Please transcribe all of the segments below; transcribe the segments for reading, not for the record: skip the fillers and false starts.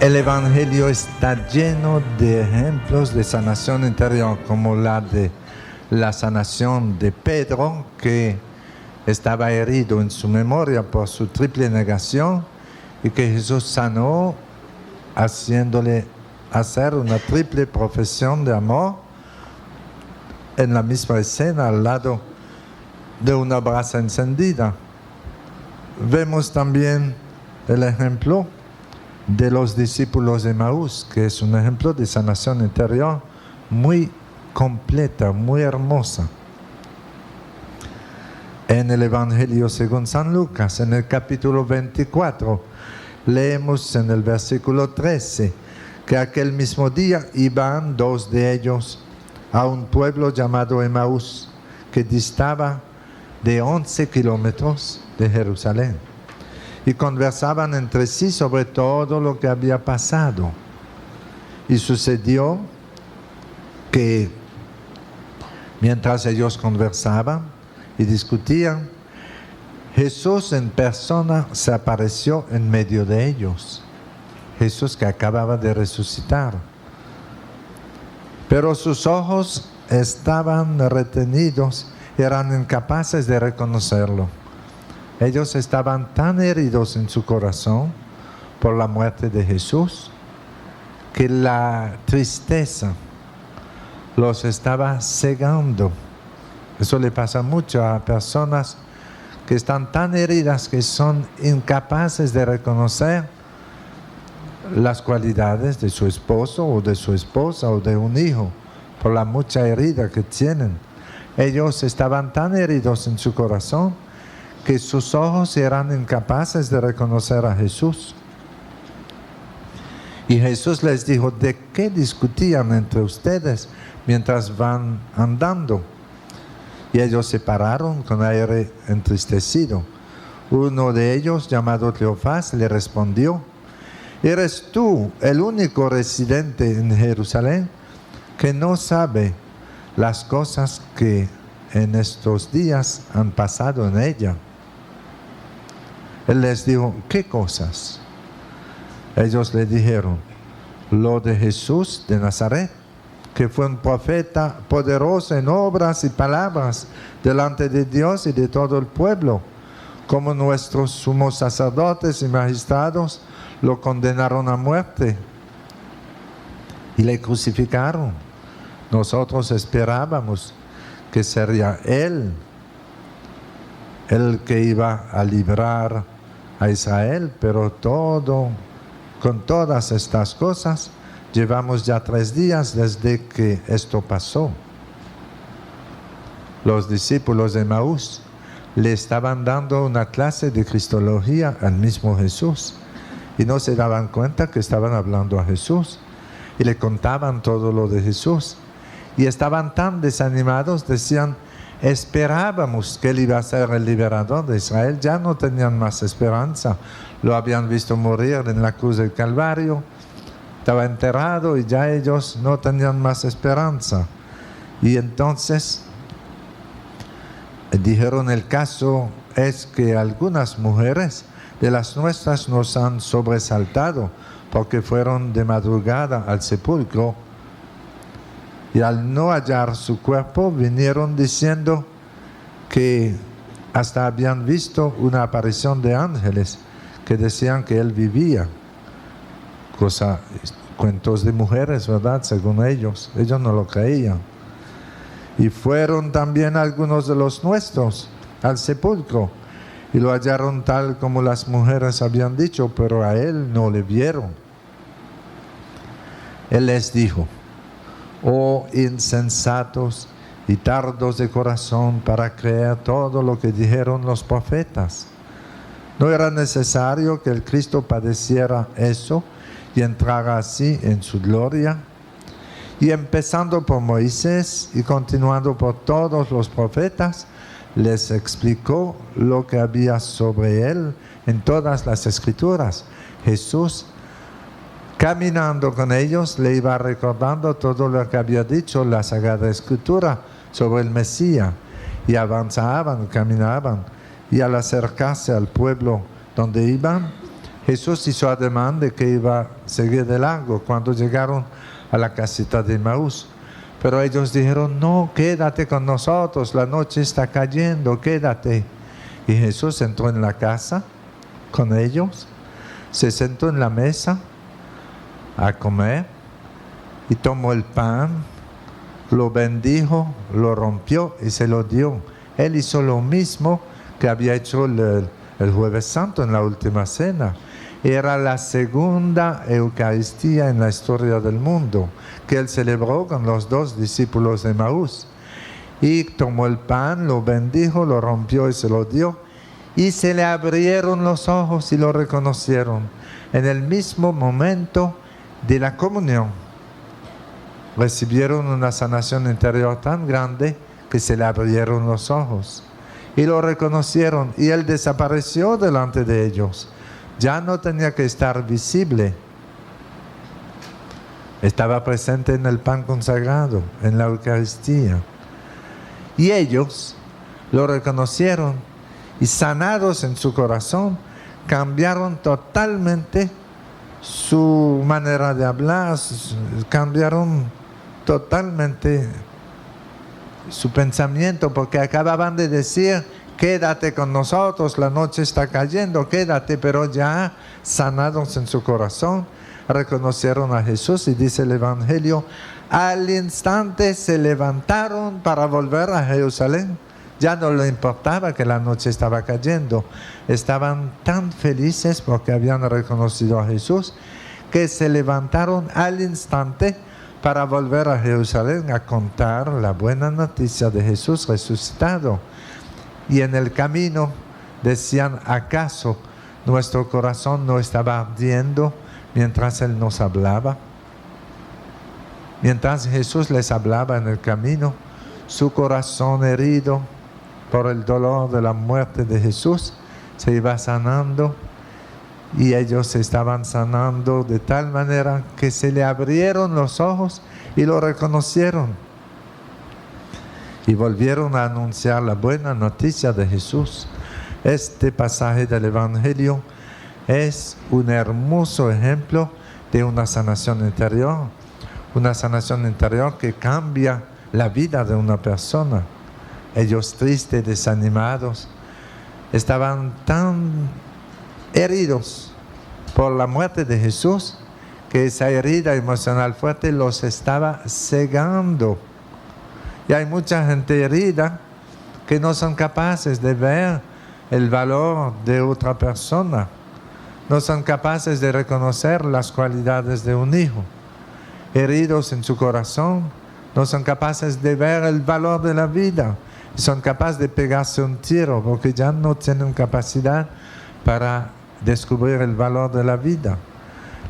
El Evangelio está lleno de ejemplos de sanación interior, como la de la sanación de Pedro, que estaba herido en su memoria por su triple negación y que Jesús sanó haciéndole hacer una triple profesión de amor en la misma escena al lado de una brasa encendida. Vemos también el ejemplo de los discípulos de Maús, que es un ejemplo de sanación interior muy completa, muy hermosa. En el Evangelio según San Lucas, en el capítulo 24, leemos en el versículo 13 que aquel mismo día iban dos de ellos a un pueblo llamado Emaús, que distaba de 11 kilómetros de Jerusalén, y conversaban entre sí sobre todo lo que había pasado. Y sucedió que mientras ellos conversaban y discutían, Jesús en persona se apareció en medio de ellos. Jesús que acababa de resucitar. Pero sus ojos estaban retenidos, eran incapaces de reconocerlo. Ellos estaban tan heridos en su corazón por la muerte de Jesús que la tristeza los estaba cegando. Eso le pasa mucho a personas que están tan heridas que son incapaces de reconocer las cualidades de su esposo o de su esposa o de un hijo por la mucha herida que tienen. Ellos estaban tan heridos en su corazón que sus ojos eran incapaces de reconocer a Jesús. Y Jesús les dijo: ¿de qué discutían entre ustedes mientras van andando? Y ellos se pararon con aire entristecido. Uno de ellos, llamado Cleofás, le respondió: ¿eres tú el único residente en Jerusalén que no sabe las cosas que en estos días han pasado en ella? Él les dijo: ¿qué cosas? Ellos le dijeron: lo de Jesús de Nazaret, que fue un profeta poderoso en obras y palabras delante de Dios y de todo el pueblo, como nuestros sumos sacerdotes y magistrados lo condenaron a muerte y le crucificaron. Nosotros esperábamos que sería Él el que iba a librar a Israel, pero con todas estas cosas, llevamos ya 3 días desde que esto pasó. Los discípulos de Maús le estaban dando una clase de cristología al mismo Jesús y no se daban cuenta que estaban hablando a Jesús y le contaban todo lo de Jesús y estaban tan desanimados, decían: esperábamos que Él iba a ser el liberador de Israel. Ya no tenían más esperanza. Lo habían visto morir en la cruz del Calvario, estaba enterrado y ya ellos no tenían más esperanza. Y entonces dijeron: el caso es que algunas mujeres de las nuestras nos han sobresaltado porque fueron de madrugada al sepulcro y al no hallar su cuerpo vinieron diciendo que hasta habían visto una aparición de ángeles que decían que Él vivía. Cuentos de mujeres, ¿verdad? Según ellos no lo creían. Y fueron también algunos de los nuestros al sepulcro y lo hallaron tal como las mujeres habían dicho, pero a Él no le vieron. Él les dijo: oh insensatos y tardos de corazón para creer todo lo que dijeron los profetas. ¿No era necesario que el Cristo padeciera eso y entrara así en su gloria? Y empezando por Moisés y continuando por todos los profetas, les explicó lo que había sobre Él en todas las Escrituras. Jesús, caminando con ellos, le iba recordando todo lo que había dicho la Sagrada Escritura sobre el Mesías, y avanzaban, caminaban, y al acercarse al pueblo donde iban, Jesús hizo ademán de que iba a seguir de largo cuando llegaron a la casita de Emaús. Pero ellos dijeron, no, quédate con nosotros, la noche está cayendo, quédate. Y Jesús entró en la casa con ellos, se sentó en la mesa a comer y tomó el pan, lo bendijo, lo rompió y se lo dio. Él hizo lo mismo que había hecho el Jueves Santo en la última cena. Era la segunda Eucaristía en la historia del mundo que él celebró con los 2 discípulos de Emaús. Y tomó el pan, lo bendijo, lo rompió y se lo dio. Y se le abrieron los ojos y lo reconocieron. En el mismo momento de la comunión, recibieron una sanación interior tan grande que se le abrieron los ojos. Y lo reconocieron y él desapareció delante de ellos. Ya no tenía que estar visible. Estaba presente en el pan consagrado, en la Eucaristía. Y ellos lo reconocieron y sanados en su corazón, cambiaron totalmente su manera de hablar, cambiaron totalmente su pensamiento, porque acababan de decir, quédate con nosotros, la noche está cayendo, quédate, pero ya sanados en su corazón, reconocieron a Jesús y dice el Evangelio, al instante se levantaron para volver a Jerusalén. Ya no le importaba que la noche estaba cayendo, estaban tan felices porque habían reconocido a Jesús, que se levantaron al instante para volver a Jerusalén a contar la buena noticia de Jesús resucitado. Y en el camino decían, ¿acaso nuestro corazón no estaba ardiendo mientras Él nos hablaba? Mientras Jesús les hablaba en el camino, su corazón herido por el dolor de la muerte de Jesús se iba sanando, y ellos se estaban sanando de tal manera que se le abrieron los ojos y lo reconocieron. Y volvieron a anunciar la buena noticia de Jesús. Este pasaje del Evangelio es un hermoso ejemplo de una sanación interior. Una sanación interior que cambia la vida de una persona. Ellos tristes, desanimados, estaban tan heridos por la muerte de Jesús que esa herida emocional fuerte los estaba cegando. Y hay mucha gente herida que no son capaces de ver el valor de otra persona, no son capaces de reconocer las cualidades de un hijo. Heridos en su corazón, no son capaces de ver el valor de la vida, son capaces de pegarse un tiro porque ya no tienen capacidad para descubrir el valor de la vida.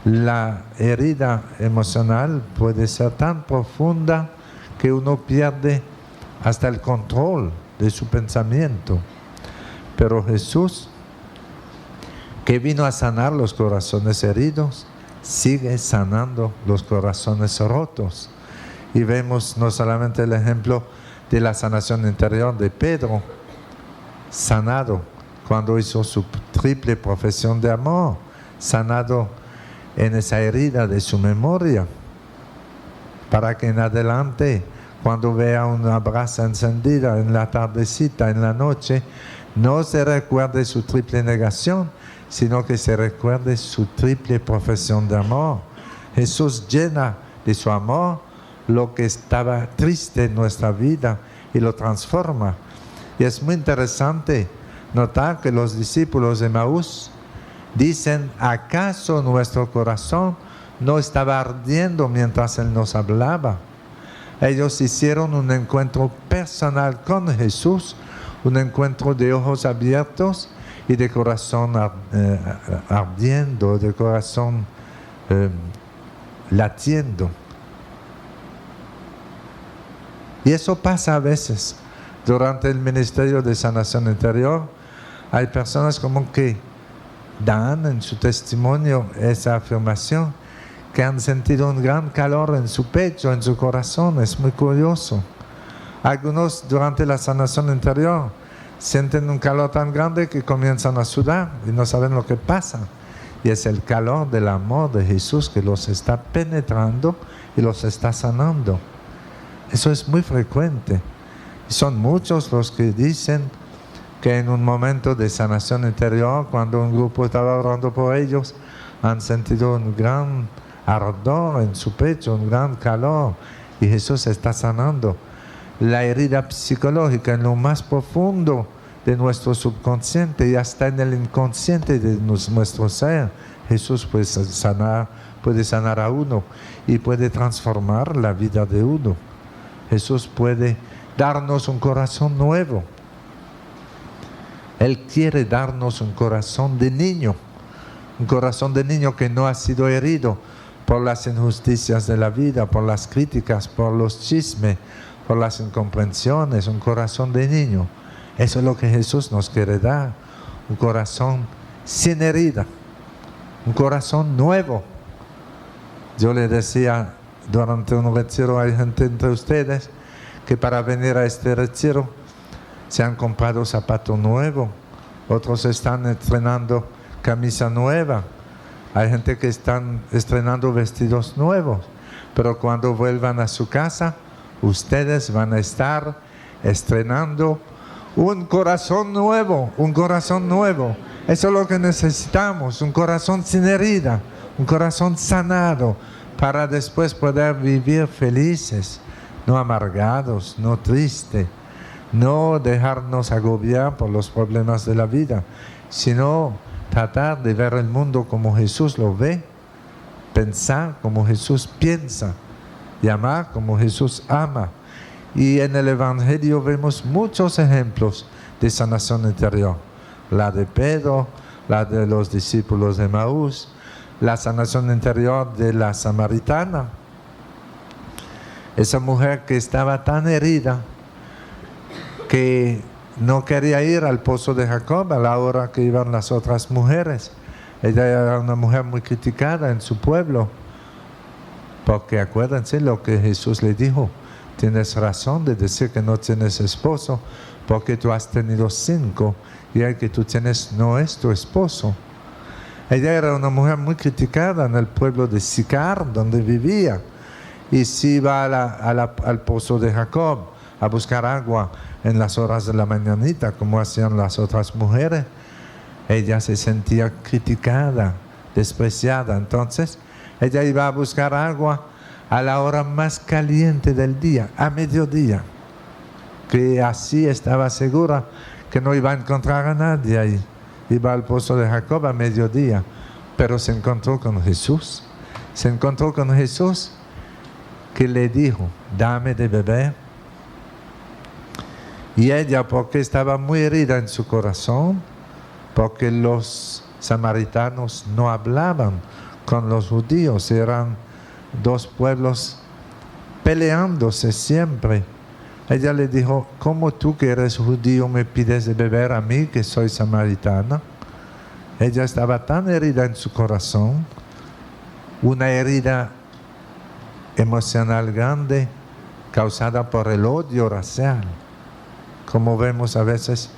La herida emocional puede ser tan profunda que uno pierde hasta el control de su pensamiento. Pero Jesús, que vino a sanar los corazones heridos, sigue sanando los corazones rotos. Y vemos no solamente el ejemplo de la sanación interior de Pedro, sanado cuando hizo su triple profesión de amor, sanado en esa herida de su memoria, para que en adelante, cuando vea una brasa encendida en la tardecita, en la noche, no se recuerde su triple negación, sino que se recuerde su triple profesión de amor. Jesús llena de su amor lo que estaba triste en nuestra vida y lo transforma. Y es muy interesante notar que los discípulos de Emaús dicen, ¿acaso nuestro corazón no estaba ardiendo mientras Él nos hablaba? Ellos hicieron un encuentro personal con Jesús, un encuentro de ojos abiertos y de corazón ardiendo, de corazón latiendo. Y eso pasa a veces. Durante el ministerio de sanación interior, hay personas como que dan en su testimonio esa afirmación, que han sentido un gran calor en su pecho, en su corazón. Es muy curioso. Algunos durante la sanación interior sienten un calor tan grande que comienzan a sudar y no saben lo que pasa. Y es el calor del amor de Jesús que los está penetrando y los está sanando. Eso es muy frecuente. Y son muchos los que dicen que en un momento de sanación interior, cuando un grupo estaba orando por ellos, han sentido un gran ardor en su pecho, un gran calor, y Jesús está sanando. La herida psicológica en lo más profundo de nuestro subconsciente y hasta en el inconsciente de nuestro ser, Jesús puede sanar a uno y puede transformar la vida de uno. Jesús puede darnos un corazón nuevo. Él quiere darnos un corazón de niño que no ha sido herido por las injusticias de la vida, por las críticas, por los chismes, por las incomprensiones, un corazón de niño. Eso es lo que Jesús nos quiere dar, un corazón sin herida, un corazón nuevo. Yo le decía durante un retiro, hay gente entre ustedes que para venir a este retiro se han comprado zapato nuevo, otros están estrenando camisa nueva, hay gente que están estrenando vestidos nuevos, pero cuando vuelvan a su casa, ustedes van a estar estrenando un corazón nuevo, un corazón nuevo. Eso es lo que necesitamos, un corazón sin herida, un corazón sanado, para después poder vivir felices, no amargados, no tristes, no dejarnos agobiar por los problemas de la vida, sino tratar de ver el mundo como Jesús lo ve, pensar como Jesús piensa y amar como Jesús ama. Y en el Evangelio vemos muchos ejemplos de sanación interior. La de Pedro, la de los discípulos de Maús, la sanación interior de la samaritana. Esa mujer que estaba tan herida que no quería ir al pozo de Jacob a la hora que iban las otras mujeres. Ella era una mujer muy criticada en su pueblo, porque acuérdense lo que Jesús le dijo: tienes razón de decir que no tienes esposo, porque tú has tenido 5 y el que tú tienes no es tu esposo. Ella era una mujer muy criticada en el pueblo de Sicar, donde vivía, y si iba al pozo de Jacob a buscar agua en las horas de la mañanita, como hacían las otras mujeres, ella se sentía criticada, despreciada. Entonces ella iba a buscar agua a la hora más caliente del día, a mediodía, que así estaba segura que no iba a encontrar a nadie ahí. Iba al pozo de Jacob a mediodía, pero se encontró con Jesús. Se encontró con Jesús, que le dijo: dame de beber. Y ella, porque estaba muy herida en su corazón, porque los samaritanos no hablaban con los judíos, eran 2 pueblos peleándose siempre. Ella le dijo: ¿cómo tú que eres judío me pides de beber a mí que soy samaritana? Ella estaba tan herida en su corazón, una herida emocional grande causada por el odio racial, como vemos a veces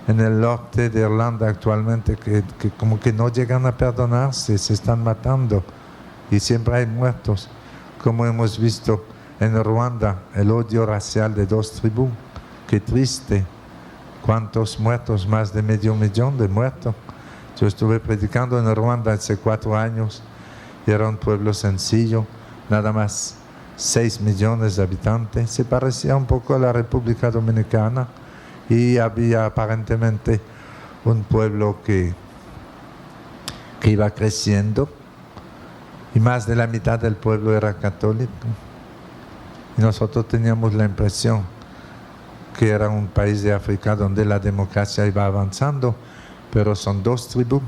en el norte de Irlanda actualmente, que como que no llegan a perdonarse, se están matando y siempre hay muertos, como hemos visto en Ruanda, el odio racial de 2 tribus. Qué triste, cuántos muertos, más de 500,000 de muertos. Yo estuve predicando en Ruanda hace 4 años y era un pueblo sencillo, nada más 6 millones de habitantes. Se parecía un poco a la República Dominicana y había aparentemente un pueblo que iba creciendo y más de la mitad del pueblo era católico. Y nosotros teníamos la impresión que era un país de África donde la democracia iba avanzando, pero son 2 tribus.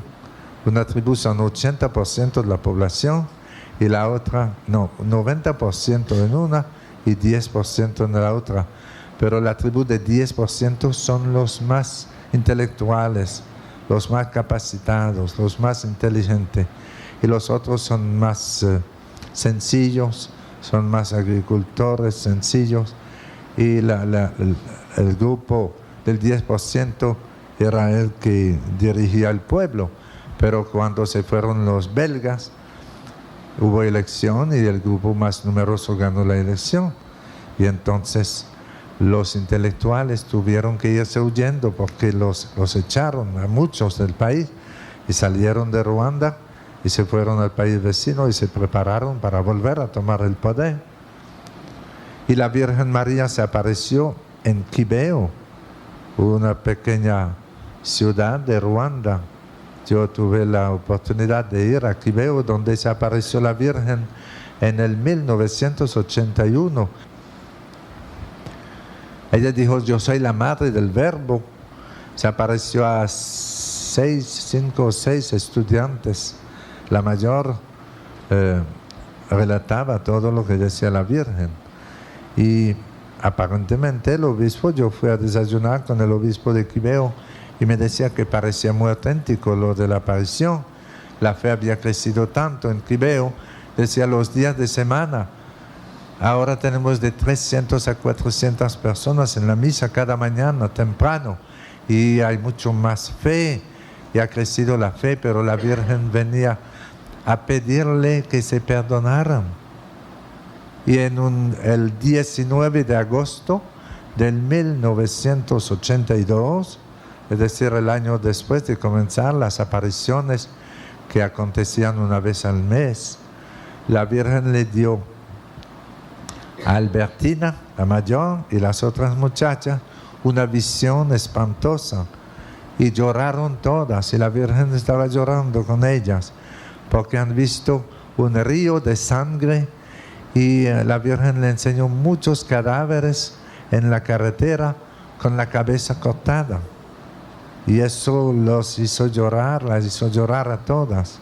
Una tribu son 80% de la población y la otra, no, 90% en una y 10% en la otra. Pero la tribu de 10% son los más intelectuales, los más capacitados, los más inteligentes. Y los otros son más sencillos, son más agricultores sencillos. Y el grupo del 10% era el que dirigía el pueblo. Pero cuando se fueron los belgas, hubo elección y el grupo más numeroso ganó la elección. Y entonces los intelectuales tuvieron que irse huyendo porque los echaron a muchos del país y salieron de Ruanda y se fueron al país vecino y se prepararon para volver a tomar el poder. Y la Virgen María se apareció en Kibeo, una pequeña ciudad de Ruanda. Yo tuve la oportunidad de ir a Kibeo, donde se apareció la Virgen en el 1981. Ella dijo, yo soy la madre del Verbo. Se apareció a 5 o 6 estudiantes. La mayor relataba todo lo que decía la Virgen. Y aparentemente el obispo, yo fui a desayunar con el obispo de Kibeo y me decía que parecía muy auténtico lo de la aparición. La fe había crecido tanto en Kibeo, decía los días de semana. Ahora tenemos de 300 a 400 personas en la misa cada mañana temprano y hay mucho más fe y ha crecido la fe, pero la Virgen venía a pedirle que se perdonaran. Y el 19 de agosto del 1982, es decir, el año después de comenzar las apariciones que acontecían una vez al mes, la Virgen le dio a Albertina, la mayor, y las otras muchachas, una visión espantosa. Y lloraron todas, y la Virgen estaba llorando con ellas, porque han visto un río de sangre, y la Virgen le enseñó muchos cadáveres en la carretera con la cabeza cortada. Y eso los hizo llorar, las hizo llorar a todas.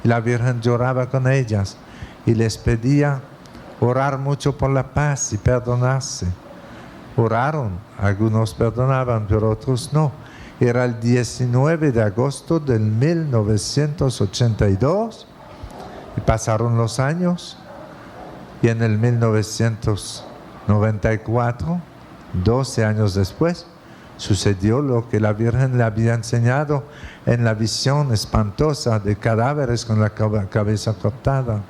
Y la Virgen lloraba con ellas y les pedía orar mucho por la paz y perdonarse. Oraron, algunos perdonaban, pero otros no. Era el 19 de agosto del 1982 y pasaron los años y en el 1994, 12 años después, sucedió lo que la Virgen le había enseñado en la visión espantosa de cadáveres con la cabeza cortada.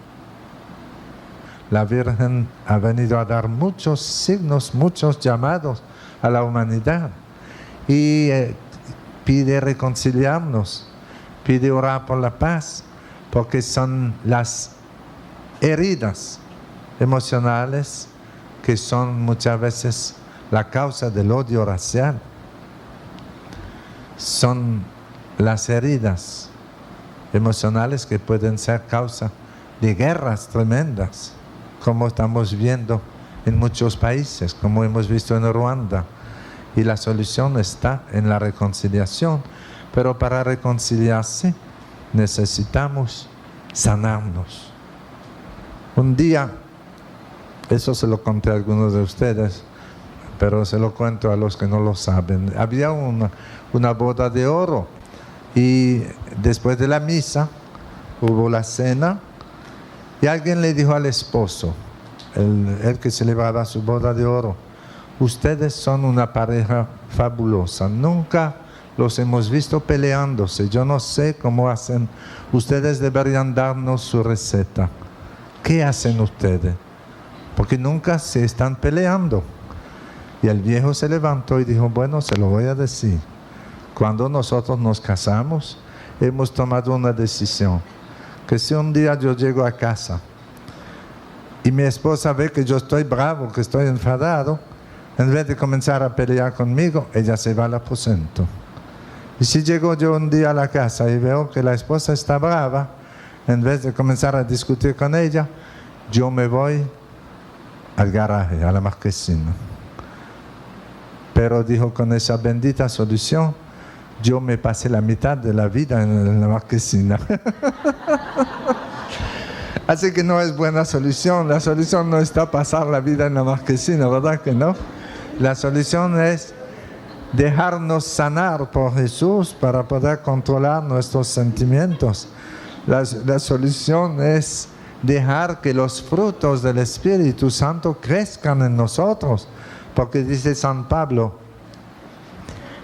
La Virgen ha venido a dar muchos signos, muchos llamados a la humanidad y pide reconciliarnos, pide orar por la paz, porque son las heridas emocionales que son muchas veces la causa del odio racial. Son las heridas emocionales que pueden ser causa de guerras tremendas, como estamos viendo en muchos países, como hemos visto en Ruanda. Y la solución está en la reconciliación. Pero para reconciliarse necesitamos sanarnos. Un día, eso se lo conté a algunos de ustedes, pero se lo cuento a los que no lo saben. Había una boda de oro y después de la misa hubo la cena y alguien le dijo al esposo, el que celebraba su boda de oro, ustedes son una pareja fabulosa, nunca los hemos visto peleándose, yo no sé cómo hacen, ustedes deberían darnos su receta. ¿Qué hacen ustedes? Porque nunca se están peleando. Y el viejo se levantó y dijo, bueno, se lo voy a decir. Cuando nosotros nos casamos, hemos tomado una decisión, que si un día yo llego a casa y mi esposa ve que yo estoy bravo, que estoy enfadado, en vez de comenzar a pelear conmigo, ella se va al aposento. Y si llego yo un día a la casa y veo que la esposa está brava, en vez de comenzar a discutir con ella, yo me voy al garaje, a la marquesina. Pero dijo, con esa bendita solución, yo me pasé la mitad de la vida en la marquesina. Así que no es buena solución. La solución no está pasar la vida en la marquesina, ¿verdad que no? La solución es dejarnos sanar por Jesús para poder controlar nuestros sentimientos. La solución es dejar que los frutos del Espíritu Santo crezcan en nosotros. Porque dice San Pablo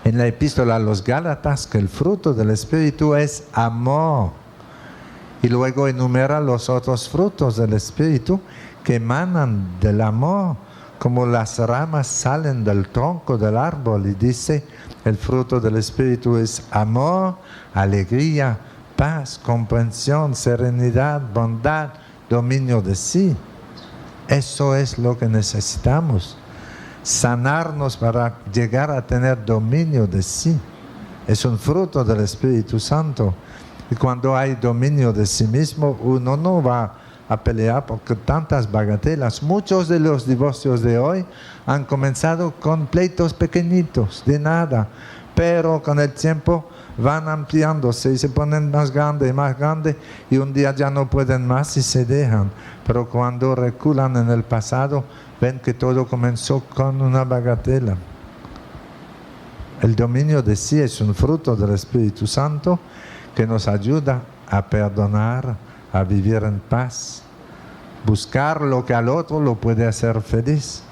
en la epístola a los Gálatas que el fruto del Espíritu es amor. Y luego enumera los otros frutos del Espíritu que emanan del amor, como las ramas salen del tronco del árbol. Y dice, el fruto del Espíritu es amor, alegría, paz, comprensión, serenidad, bondad, dominio de sí. Eso es lo que necesitamos. Sanarnos para llegar a tener dominio de sí. Es un fruto del Espíritu Santo. Y cuando hay dominio de sí mismo, uno no va a pelear por tantas bagatelas. Muchos de los divorcios de hoy han comenzado con pleitos pequeñitos, de nada, pero con el tiempo van ampliándose y se ponen más grande, y un día ya no pueden más y se dejan. Pero cuando reculan en el pasado, ven que todo comenzó con una bagatela. El dominio de sí es un fruto del Espíritu Santo que nos ayuda a perdonar, a vivir en paz. Buscar lo que al otro lo puede hacer feliz.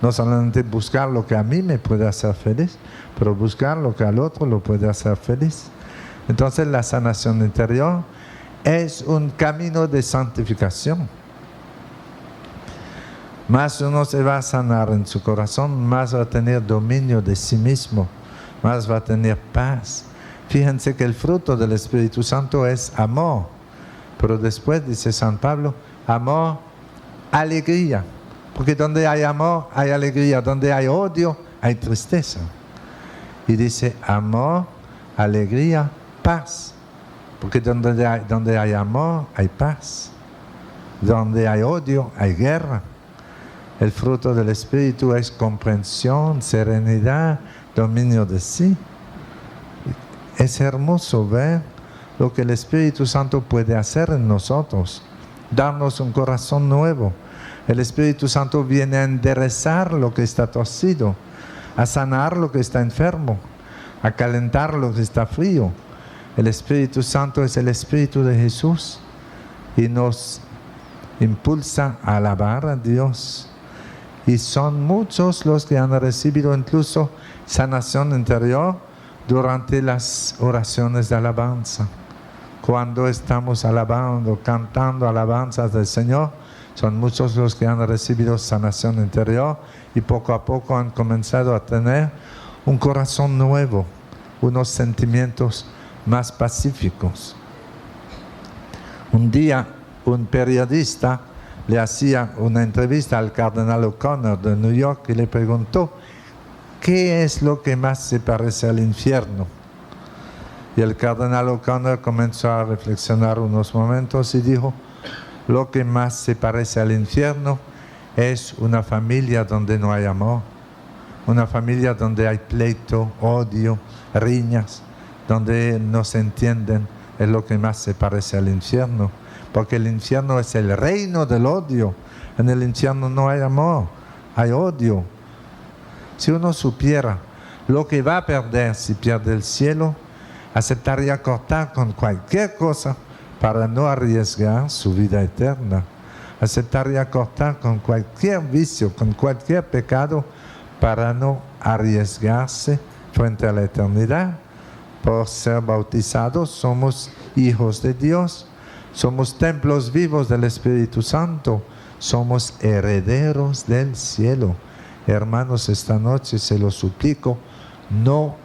No solamente buscar lo que a mí me puede hacer feliz, pero buscar lo que al otro lo puede hacer feliz. Entonces la sanación interior es un camino de santificación. Más uno se va a sanar en su corazón, más va a tener dominio de sí mismo, más va a tener paz. Fíjense que el fruto del Espíritu Santo es amor, pero después dice San Pablo, amor, alegría, porque donde hay amor hay alegría, donde hay odio hay tristeza. Y dice amor, alegría, paz, porque donde hay amor hay paz, donde hay odio hay guerra. El fruto del Espíritu es comprensión, serenidad, dominio de sí. Es hermoso ver lo que el Espíritu Santo puede hacer en nosotros, darnos un corazón nuevo. El Espíritu Santo viene a enderezar lo que está torcido, a sanar lo que está enfermo, a calentar lo que está frío. El Espíritu Santo es el Espíritu de Jesús y nos impulsa a alabar a Dios. Y son muchos los que han recibido incluso sanación interior durante las oraciones de alabanza. Cuando estamos alabando, cantando alabanzas del Señor, son muchos los que han recibido sanación interior y poco a poco han comenzado a tener un corazón nuevo, unos sentimientos más pacíficos. Un día un periodista le hacía una entrevista al cardenal O'Connor de New York y le preguntó ¿qué es lo que más se parece al infierno? Y el cardenal O'Connor comenzó a reflexionar unos momentos y dijo, lo que más se parece al infierno es una familia donde no hay amor, una familia donde hay pleito, odio, riñas, donde no se entienden, es lo que más se parece al infierno, porque el infierno es el reino del odio. En el infierno no hay amor, hay odio. Si uno supiera lo que va a perder si pierde el cielo, aceptaría cortar con cualquier cosa para no arriesgar su vida eterna. Aceptaría cortar con cualquier vicio, con cualquier pecado, para no arriesgarse frente a la eternidad. Por ser bautizados somos hijos de Dios, somos templos vivos del Espíritu Santo, somos herederos del cielo. Hermanos, esta noche se los suplico, no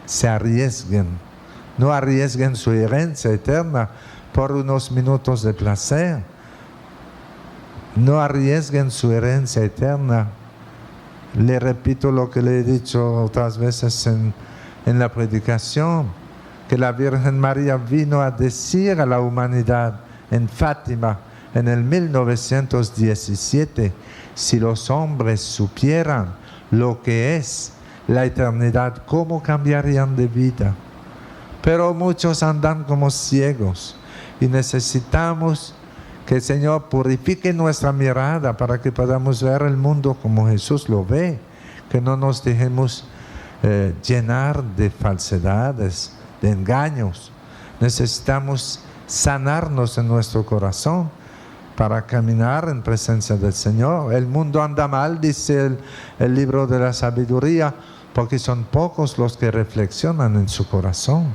se arriesguen, no arriesguen su herencia eterna por unos minutos de placer. No arriesguen su herencia eterna. Le repito lo que le he dicho otras veces en la predicación, que la Virgen María vino a decir a la humanidad en Fátima en el 1917, si los hombres supieran lo que es la eternidad, ¿cómo cambiarían de vida? Pero muchos andan como ciegos y necesitamos que el Señor purifique nuestra mirada para que podamos ver el mundo como Jesús lo ve, que no nos dejemos llenar de falsedades, de engaños. Necesitamos sanarnos en nuestro corazón para caminar en presencia del Señor. El mundo anda mal, dice el libro de la sabiduría, porque son pocos los que reflexionan en su corazón.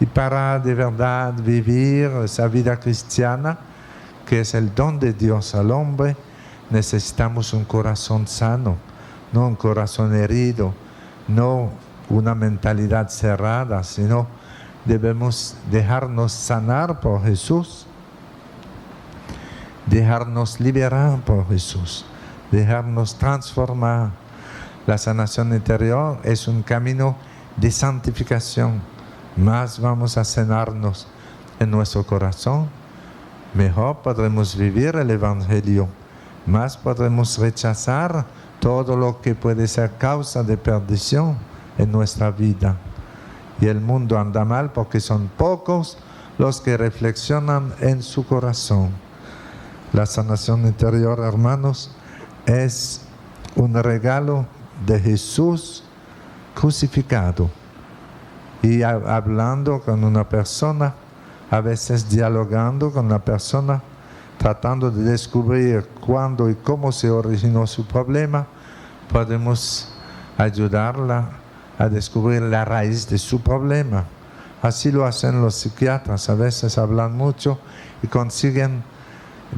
Y para de verdad vivir esa vida cristiana, que es el don de Dios al hombre, necesitamos un corazón sano, no un corazón herido, no una mentalidad cerrada, sino debemos dejarnos sanar por Jesús, dejarnos liberar por Jesús, dejarnos transformar. La sanación interior es un camino de santificación. Más vamos a sanarnos en nuestro corazón, mejor podremos vivir el Evangelio, más podremos rechazar todo lo que puede ser causa de perdición en nuestra vida. Y el mundo anda mal porque son pocos los que reflexionan en su corazón. La sanación interior, hermanos, es un regalo de Jesús crucificado. Y hablando con una persona, a veces dialogando con la persona, tratando de descubrir cuándo y cómo se originó su problema, podemos ayudarla a descubrir la raíz de su problema. Así lo hacen los psiquiatras, a veces hablan mucho y consiguen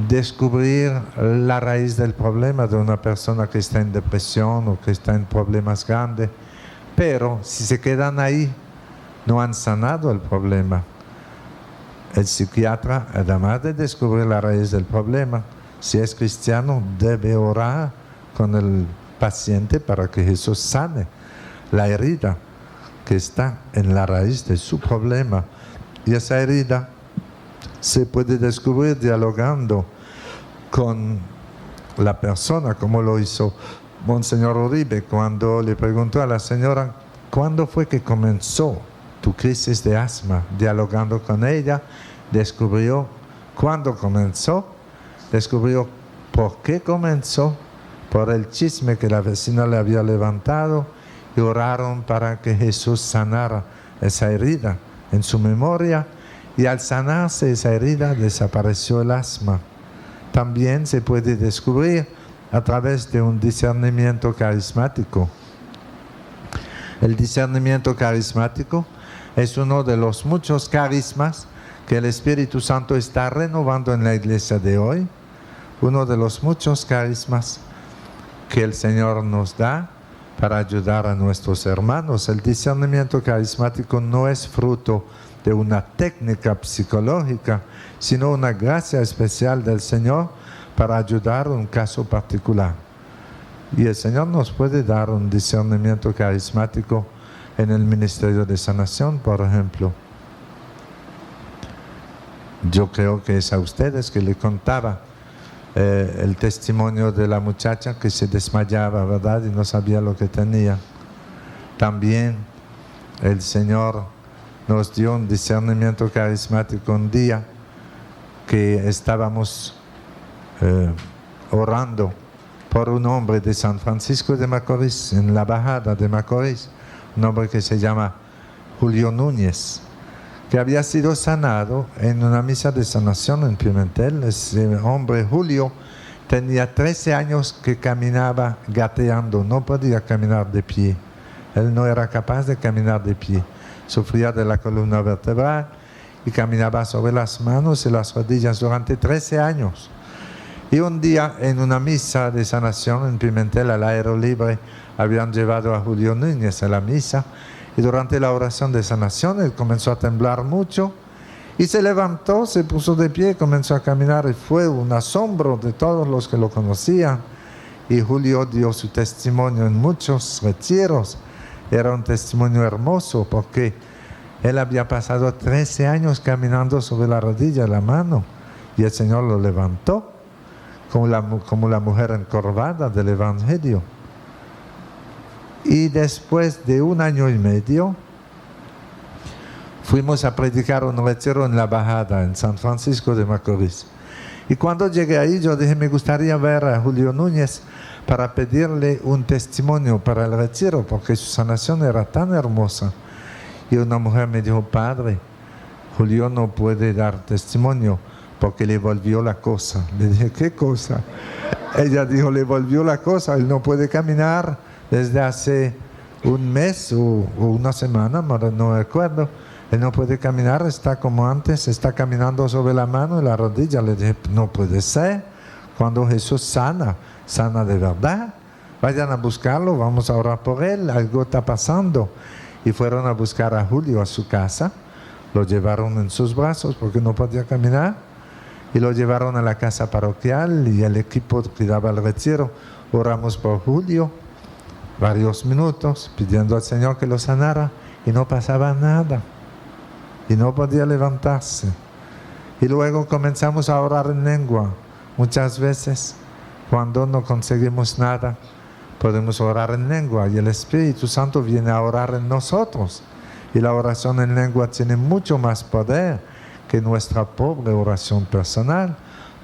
descubrir la raíz del problema de una persona que está en depresión o que está en problemas grandes. Pero si se quedan ahí, no han sanado el problema. El psiquiatra, además de descubrir la raíz del problema, si es cristiano, debe orar con el paciente para que Jesús sane la herida que está en la raíz de su problema. Y esa herida se puede descubrir dialogando con la persona, como lo hizo Monseñor Uribe cuando le preguntó a la señora, ¿cuándo fue que comenzó tu crisis de asma? Dialogando con ella, descubrió cuándo comenzó, descubrió por qué comenzó, por el chisme que la vecina le había levantado, y oraron para que Jesús sanara esa herida en su memoria, y al sanarse esa herida desapareció el asma. También se puede descubrir a través de un discernimiento carismático. El discernimiento carismático es uno de los muchos carismas que el Espíritu Santo está renovando en la iglesia de hoy. Uno de los muchos carismas que el Señor nos da para ayudar a nuestros hermanos. El discernimiento carismático no es fruto de una técnica psicológica, sino una gracia especial del Señor para ayudar a un caso particular. Y el Señor nos puede dar un discernimiento carismático en el ministerio de sanación, por ejemplo. Yo creo que es a ustedes que le contaba el testimonio de la muchacha que se desmayaba, ¿verdad? Y no sabía lo que tenía. También el Señor nos dio un discernimiento carismático un día que estábamos orando por un hombre de San Francisco de Macorís, en la bajada de Macorís, un hombre que se llama Julio Núñez, que había sido sanado en una misa de sanación en Pimentel. Ese hombre, Julio, tenía 13 años que caminaba gateando, no podía caminar de pie. Él no era capaz de caminar de pie. Sufría de la columna vertebral y caminaba sobre las manos y las rodillas durante 13 años. Y un día, en una misa de sanación en Pimentel, al aire libre, habían llevado a Julio Núñez a la misa. Y durante la oración de sanación, él comenzó a temblar mucho y se levantó, se puso de pie, comenzó a caminar y fue un asombro de todos los que lo conocían. Y Julio dio su testimonio en muchos retiros. Era un testimonio hermoso porque él había pasado 13 años caminando sobre la rodilla, la mano, y el Señor lo levantó como la mujer encorvada del Evangelio. Y después de 1 año y medio, fuimos a predicar un retiro en la bajada, en San Francisco de Macorís. Y cuando llegué ahí, yo dije, me gustaría ver a Julio Núñez para pedirle un testimonio para el retiro, porque su sanación era tan hermosa. Y una mujer me dijo, padre, Julio no puede dar testimonio porque le volvió la cosa. Le dije, ¿qué cosa? Ella dijo, le volvió la cosa, él no puede caminar desde hace un mes o una semana, no me acuerdo. Él no puede caminar, está como antes, está caminando sobre la mano y la rodilla. Le dije, no puede ser. Cuando Jesús sana de verdad. Vayan a buscarlo, vamos a orar por él, algo está pasando. Y fueron a buscar a Julio a su casa, lo llevaron en sus brazos porque no podía caminar, y lo llevaron a la casa parroquial y el equipo que daba el retiro. Oramos por Julio varios minutos, pidiendo al Señor que lo sanara, y no pasaba nada, y no podía levantarse. Y luego comenzamos a orar en lengua. Muchas veces, cuando no conseguimos nada, podemos orar en lengua y el Espíritu Santo viene a orar en nosotros. Y la oración en lengua tiene mucho más poder que nuestra pobre oración personal,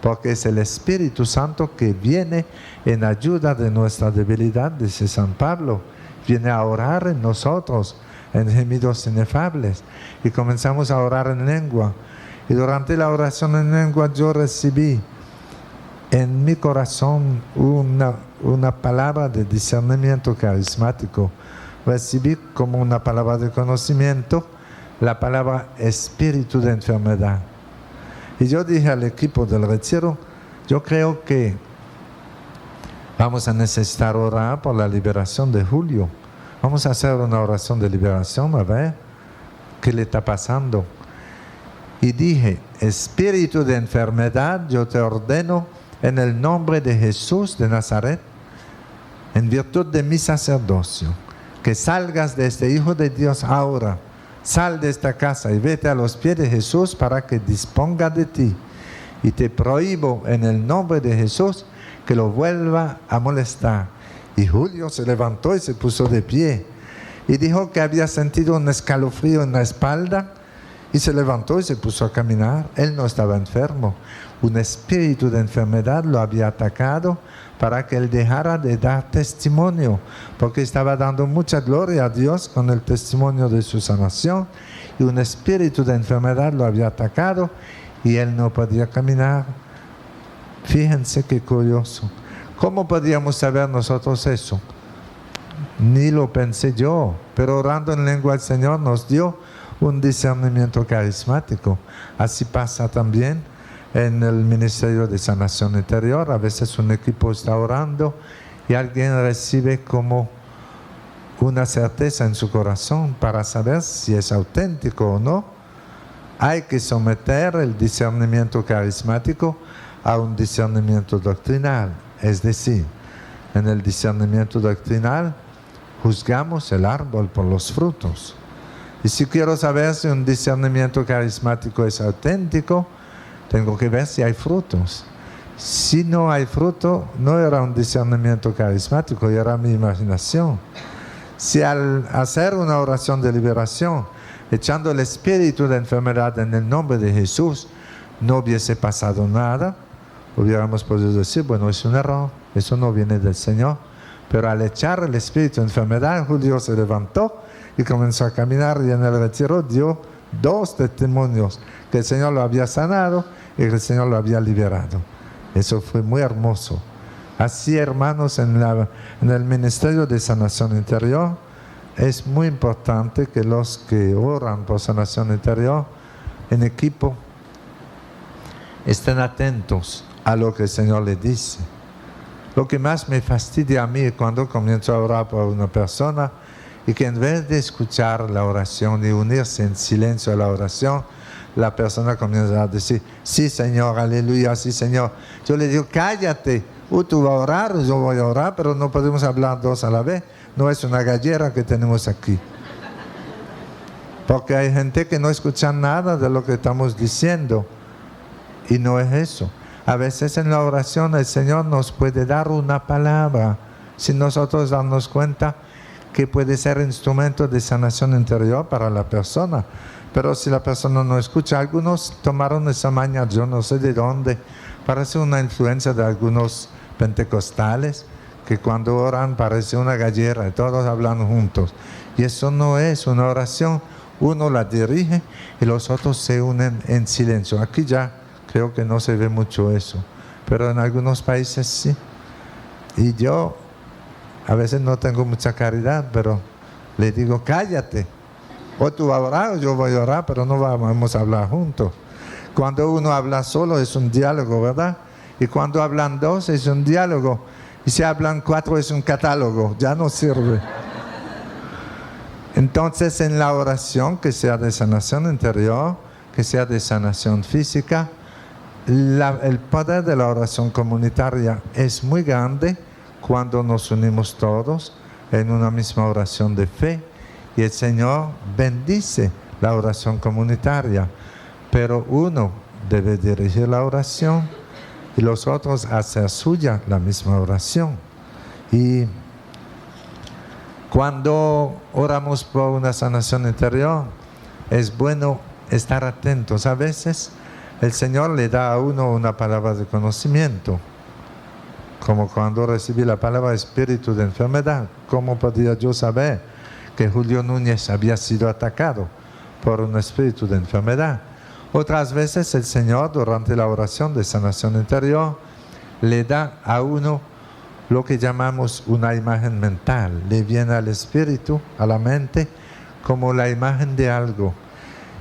porque es el Espíritu Santo que viene en ayuda de nuestra debilidad, dice San Pablo. Viene a orar en nosotros, en gemidos inefables. Y comenzamos a orar en lengua. Y durante la oración en lengua yo recibí en mi corazón una palabra de discernimiento carismático. Recibí como una palabra de conocimiento la palabra espíritu de enfermedad. Y yo dije al equipo del retiro, yo creo que vamos a necesitar orar por la liberación de Julio. Vamos a hacer una oración de liberación, a ver qué le está pasando. Y dije, espíritu de enfermedad, yo te ordeno en el nombre de Jesús de Nazaret, en virtud de mi sacerdocio, que salgas de este Hijo de Dios ahora. Sal de esta casa y vete a los pies de Jesús para que disponga de ti. Y te prohíbo en el nombre de Jesús que lo vuelva a molestar. Y Julio se levantó y se puso de pie. Y dijo que había sentido un escalofrío en la espalda. Y se levantó y se puso a caminar. Él no estaba enfermo. Un espíritu de enfermedad lo había atacado para que él dejara de dar testimonio, porque estaba dando mucha gloria a Dios con el testimonio de su sanación, y un espíritu de enfermedad lo había atacado y él no podía caminar. Fíjense qué curioso. ¿Cómo podíamos saber nosotros eso? Ni lo pensé yo, pero orando en lengua el Señor nos dio un discernimiento carismático. Así pasa también en el Ministerio de Sanación Interior. A veces un equipo está orando y alguien recibe como una certeza en su corazón para saber si es auténtico o no. Hay que someter el discernimiento carismático a un discernimiento doctrinal. Es decir, en el discernimiento doctrinal juzgamos el árbol por los frutos. Y si quiero saber si un discernimiento carismático es auténtico, tengo que ver si hay frutos. Si no hay fruto, no era un discernimiento carismático, era mi imaginación. Si al hacer una oración de liberación, echando el espíritu de enfermedad en el nombre de Jesús, no hubiese pasado nada, hubiéramos podido decir, bueno, es un error, eso no viene del Señor. Pero al echar el espíritu de enfermedad, Julio se levantó y comenzó a caminar, y en el retiro dio 2 testimonios, que el Señor lo había sanado y que el Señor lo había liberado. Eso fue muy hermoso. Así, hermanos, en el Ministerio de Sanación Interior, es muy importante que los que oran por sanación interior en equipo estén atentos a lo que el Señor les dice. Lo que más me fastidia a mí cuando comienzo a orar por una persona y que en vez de escuchar la oración y unirse en silencio a la oración, la persona comienza a decir, sí Señor, aleluya, sí Señor. Yo le digo, cállate, tú vas a orar, yo voy a orar, pero no podemos hablar 2 a la vez. No es una gallera que tenemos aquí. Porque hay gente que no escucha nada de lo que estamos diciendo. Y no es eso. A veces en la oración el Señor nos puede dar una palabra, si nosotros damos cuenta que puede ser instrumento de sanación interior para la persona. Pero si la persona no escucha, algunos tomaron esa maña, yo no sé de dónde, parece una influencia de algunos pentecostales, que cuando oran parece una gallera y todos hablan juntos. Y eso no es una oración, uno la dirige y los otros se unen en silencio. Aquí ya creo que no se ve mucho eso, pero en algunos países sí. Y yo a veces no tengo mucha caridad, pero Le digo, cállate. O tú vas a orar o yo voy a orar, pero no vamos a hablar juntos. Cuando uno habla solo es un diálogo, ¿verdad? Y cuando hablan dos es un diálogo. Y si hablan cuatro es un catálogo, ya no sirve. Entonces en la oración, que sea de sanación interior, que sea de sanación física, el poder de la oración comunitaria es muy grande cuando nos unimos todos en una misma oración de fe. Y el Señor bendice la oración comunitaria, pero uno debe dirigir la oración y los otros hacer suya la misma oración. Y cuando oramos por una sanación interior, es bueno estar atentos. A veces el Señor le da a uno una palabra de conocimiento, como cuando recibí la palabra espíritu de enfermedad. ¿Cómo podía yo saber que Julio Núñez había sido atacado por un espíritu de enfermedad? Otras veces el Señor, durante la oración de sanación interior, le da a uno lo que llamamos una imagen mental. Le viene al espíritu, a la mente, como la imagen de algo.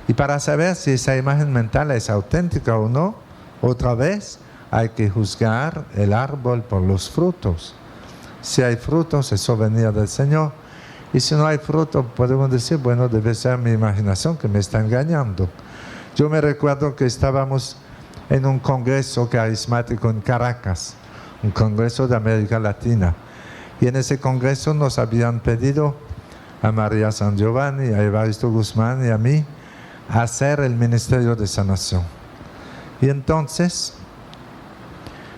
Y para saber si esa imagen mental es auténtica o no, otra vez hay que juzgar el árbol por los frutos. Si hay frutos, eso venía del Señor. Y si no hay fruto, podemos decir, bueno, debe ser mi imaginación que me está engañando. Yo me recuerdo que estábamos en un congreso carismático en Caracas, un congreso de América Latina. Y en ese congreso nos habían pedido a María San Giovanni, a Evaristo Guzmán y a mí hacer el ministerio de sanación. Y entonces,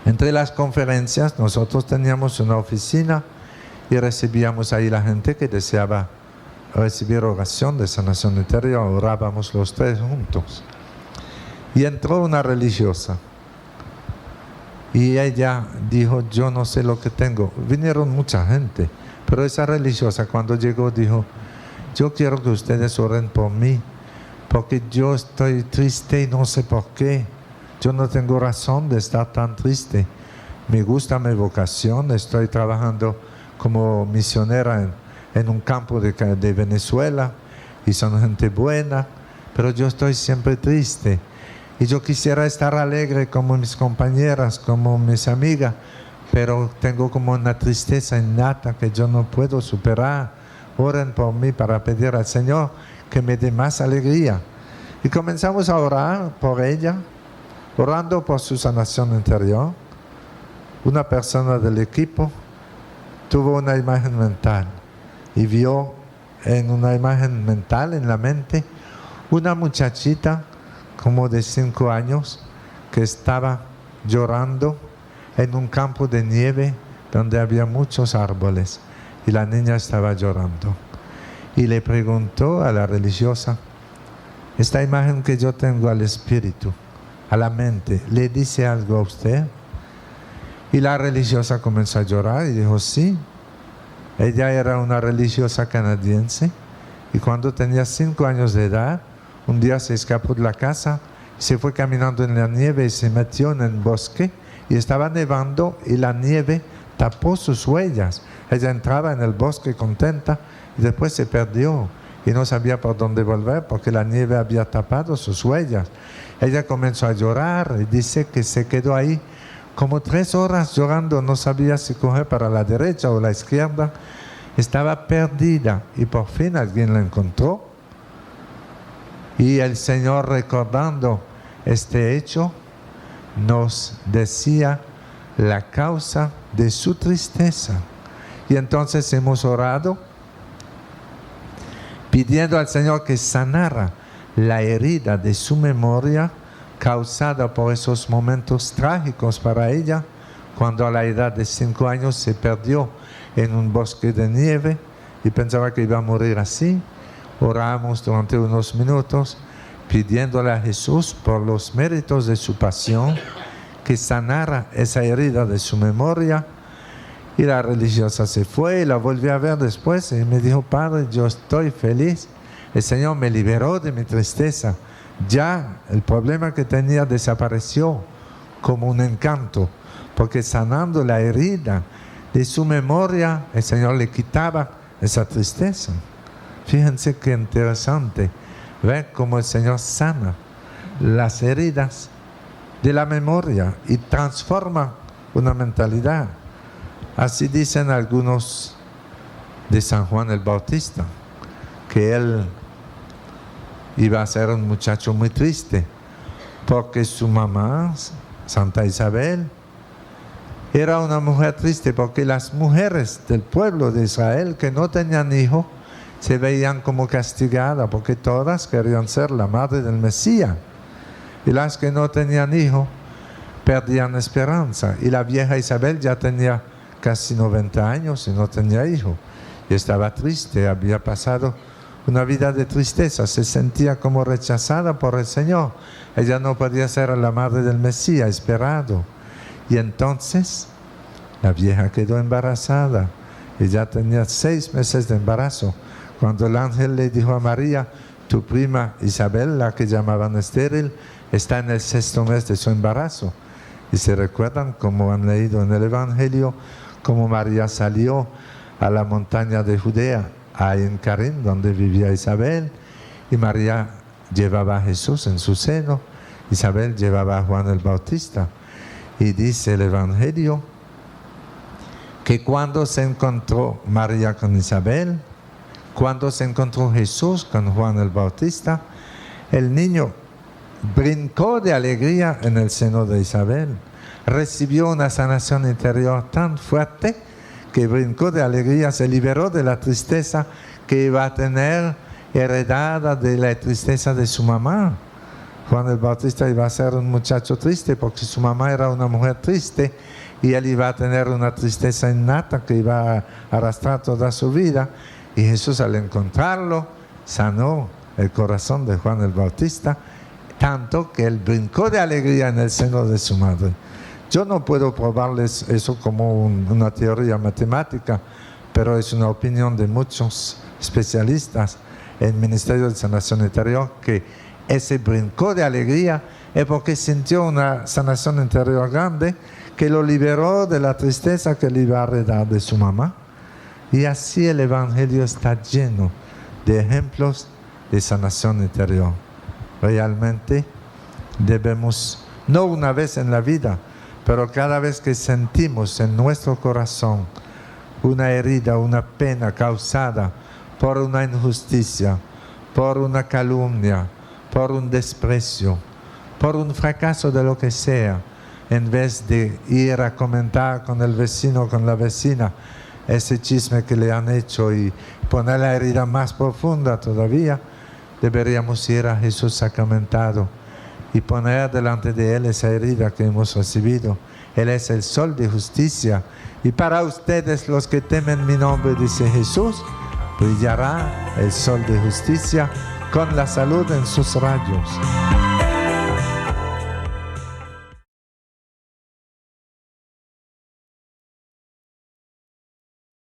entre las conferencias, nosotros teníamos una oficina y recibíamos ahí la gente que deseaba recibir oración de sanación interior. Orábamos los tres juntos. Y entró una religiosa. Y ella dijo, yo no sé lo que tengo. Vinieron mucha gente, pero esa religiosa cuando llegó dijo, yo quiero que ustedes oren por mí, porque yo estoy triste y no sé por qué. Yo no tengo razón de estar tan triste. Me gusta mi vocación, estoy trabajando como misionera en un campo de Venezuela y son gente buena, pero yo estoy siempre triste. Y yo quisiera estar alegre como mis compañeras, como mis amigas, pero tengo como una tristeza innata que yo no puedo superar. Oren por mí para pedir al Señor que me dé más alegría. Y comenzamos a orar por ella, orando por su sanación interior. Una persona del equipo tuvo una imagen mental y vio en una imagen mental, en la mente, una muchachita como de 5 años que estaba llorando en un campo de nieve donde había muchos árboles y la niña estaba llorando. Y le preguntó a la religiosa, esta imagen que yo tengo al espíritu, a la mente, ¿le dice algo a usted? Y la religiosa comenzó a llorar y dijo, sí. Ella era una religiosa canadiense y cuando tenía 5 años de edad, un día se escapó de la casa, se fue caminando en la nieve y se metió en el bosque y estaba nevando y la nieve tapó sus huellas. Ella entraba en el bosque contenta y después se perdió y no sabía por dónde volver porque la nieve había tapado sus huellas. Ella comenzó a llorar y dice que se quedó ahí como 3 horas llorando, no sabía si coger para la derecha o la izquierda. Estaba perdida y por fin alguien la encontró. Y el Señor, recordando este hecho, nos decía la causa de su tristeza. Y entonces hemos orado pidiendo al Señor que sanara la herida de su memoria causada por esos momentos trágicos para ella, cuando a la edad de 5 años se perdió en un bosque de nieve y pensaba que iba a morir así. Oramos durante unos minutos pidiéndole a Jesús por los méritos de su pasión que sanara esa herida de su memoria. Y la religiosa se fue y la volví a ver después y me dijo, Padre, yo estoy feliz. El Señor me liberó de mi tristeza. Ya el problema que tenía desapareció como un encanto, porque sanando la herida de su memoria, el Señor le quitaba esa tristeza. Fíjense qué interesante ver cómo el Señor sana las heridas de la memoria y transforma una mentalidad. Así dicen algunos de San Juan el Bautista, que él iba a ser un muchacho muy triste, porque su mamá, Santa Isabel, era una mujer triste, porque las mujeres del pueblo de Israel que no tenían hijos se veían como castigadas, porque todas querían ser la madre del Mesías. Y las que no tenían hijos perdían esperanza. Y la vieja Isabel ya tenía casi 90 años y no tenía hijos. Y estaba triste, había pasado una vida de tristeza, se sentía como rechazada por el Señor. Ella no podía ser la madre del Mesías esperado. Y entonces la vieja quedó embarazada y ya tenía 6 meses de embarazo. Cuando el ángel le dijo a María, tu prima Isabel, la que llamaban estéril, está en el 6º mes de su embarazo. Y se recuerdan, como han leído en el Evangelio, cómo María salió a la montaña de Judea, a Encarín, donde vivía Isabel, y María llevaba a Jesús en su seno, Isabel llevaba a Juan el Bautista. Y dice el Evangelio que cuando se encontró María con Isabel, cuando se encontró Jesús con Juan el Bautista, el niño brincó de alegría en el seno de Isabel. Recibió una sanación interior tan fuerte que brincó de alegría, se liberó de la tristeza que iba a tener heredada de la tristeza de su mamá. Juan el Bautista iba a ser un muchacho triste porque su mamá era una mujer triste y él iba a tener una tristeza innata que iba a arrastrar toda su vida. Y Jesús, al encontrarlo, sanó el corazón de Juan el Bautista, tanto que él brincó de alegría en el seno de su madre. Yo no puedo probarles eso como una teoría matemática, pero es una opinión de muchos especialistas en el Ministerio de Sanación Interior, que ese brincó de alegría es porque sintió una sanación interior grande que lo liberó de la tristeza que le iba a heredar de su mamá. Y así el Evangelio está lleno de ejemplos de sanación interior. Realmente debemos, no una vez en la vida, pero cada vez que sentimos en nuestro corazón una herida, una pena causada por una injusticia, por una calumnia, por un desprecio, por un fracaso de lo que sea, en vez de ir a comentar con el vecino, con la vecina, ese chisme que le han hecho y poner la herida más profunda todavía, deberíamos ir a Jesús sacramentado y poner delante de Él esa herida que hemos recibido. Él es el sol de justicia. Y para ustedes, los que temen mi nombre, dice Jesús, brillará el sol de justicia con la salud en sus rayos.